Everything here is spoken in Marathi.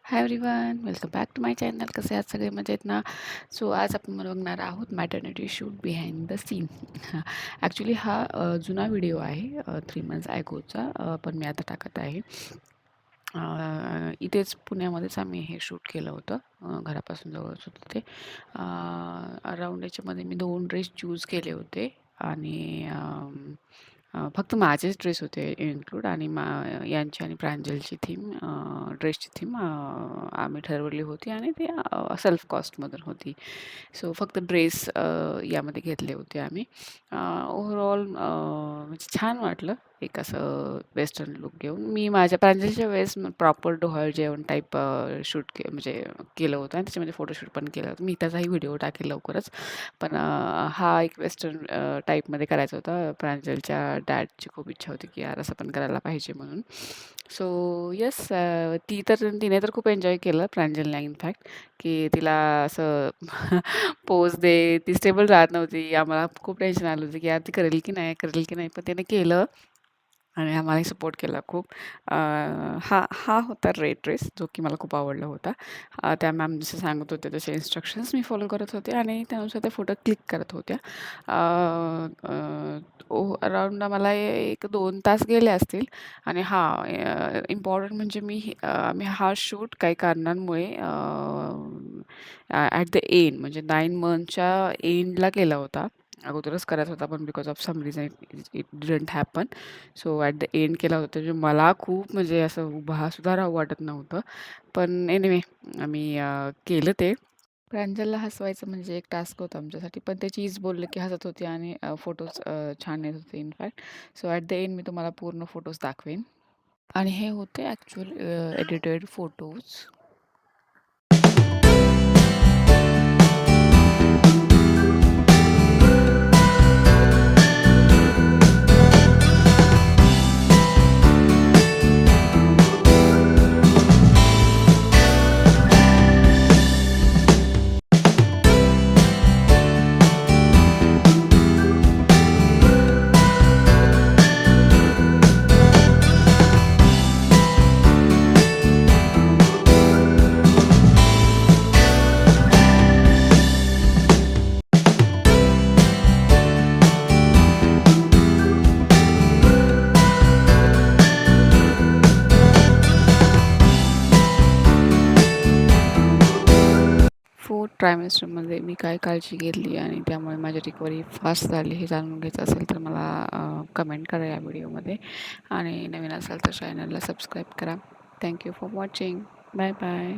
High everyone, welcome back to my channel. कसे आहात सगळे? मजेत ना? सो आज आपण बघणार आहोत maternity shoot behind the scene. Actually हा जुना व्हिडिओ आहे 3 मंथ्स ॲगोचा, पण मी आता टाकत आहे. इथेच पुण्यामध्येच आम्ही हे शूट केलं होतं. घरापासून जवळच होतं ते. अराउंड याच्यामध्ये मी 2 ड्रेस चूज केले होते आणि फक्त माझेच ड्रेस होते इन्क्लूड आणि यांची आणि प्रांजलची थीम, ड्रेसची थीम आम्ही ठरवली होती आणि ते सेल्फ कॉस्टमधून होती. सो फक्त ड्रेस यामध्ये घेतले होते आम्ही. ओव्हरऑल म्हणजे छान वाटलं एक असं वेस्टर्न लूक घेऊन. मी माझ्या प्रांजलच्या वेळेस प्रॉपर डोहाळे जेवण टाईप शूट म्हणजे केलं होतं आणि त्याच्यामध्ये फोटोशूट पण केलं होतं. मी त्याचाही व्हिडिओ टाकेल लवकरच. पण हा एक वेस्टर्न टाईपमध्ये करायचा होता. प्रांजलच्या डॅडची खूप इच्छा होती की यार असं पण करायला पाहिजे म्हणून. सो येस, तिने तर खूप एन्जॉय केलं प्रांजलने इनफॅक्ट, की तिला असं पोज दे, ती स्टेबल राहत नव्हती. आम्हाला खूप टेन्शन आलं होतं की यार ती करेल की नाही, करेल की नाही? पण तिने केलं आणि आम्हालाही सपोर्ट केला खूप. हा हा होता रेड ड्रेस जो की मला खूप आवडला होता. त्या मॅम जसं सांगत होते तसे इन्स्ट्रक्शन्स मी फॉलो करत होते आणि त्यानुसार ते फोटो क्लिक करत होत्या. अराउंड आम्हाला 1-2 तास गेले असतील आणि हां, इम्पॉर्टंट म्हणजे आम्ही हा शूट काही कारणांमुळे ॲट द एंड म्हणजे 9 मंथच्या एंडला केला होता. अगोदरच करायचा होता पण because of some reason it didn't happen. So at the end केला होता. म्हणजे मला खूप म्हणजे असं उभा सुद्धा राहू वाटत नव्हतं. पण एनिवे आम्ही केलं ते. प्रांजलला हसवायचं म्हणजे एक टास्क होता आमच्यासाठी. पण ते चीज बोललं की हसत होती आणि फोटोज छान येत होते in fact. So at the and me तुम्हाला पूर्ण फोटोज दाखवेन. आणि हे होते ॲक्चुअल एडिटेड फोटोज. फोर्थ ट्रायमेस्टरमध्ये मी काय काळजी घेतली आणि त्यामुळे माझी रिकव्हरी फास्ट झाली हे जाणून घ्यायचं असेल तर मला कमेंट करा या व्हिडिओमध्ये आणि नवीन असाल तर चॅनलला सबस्क्राईब करा. Thank you for watching. Bye bye.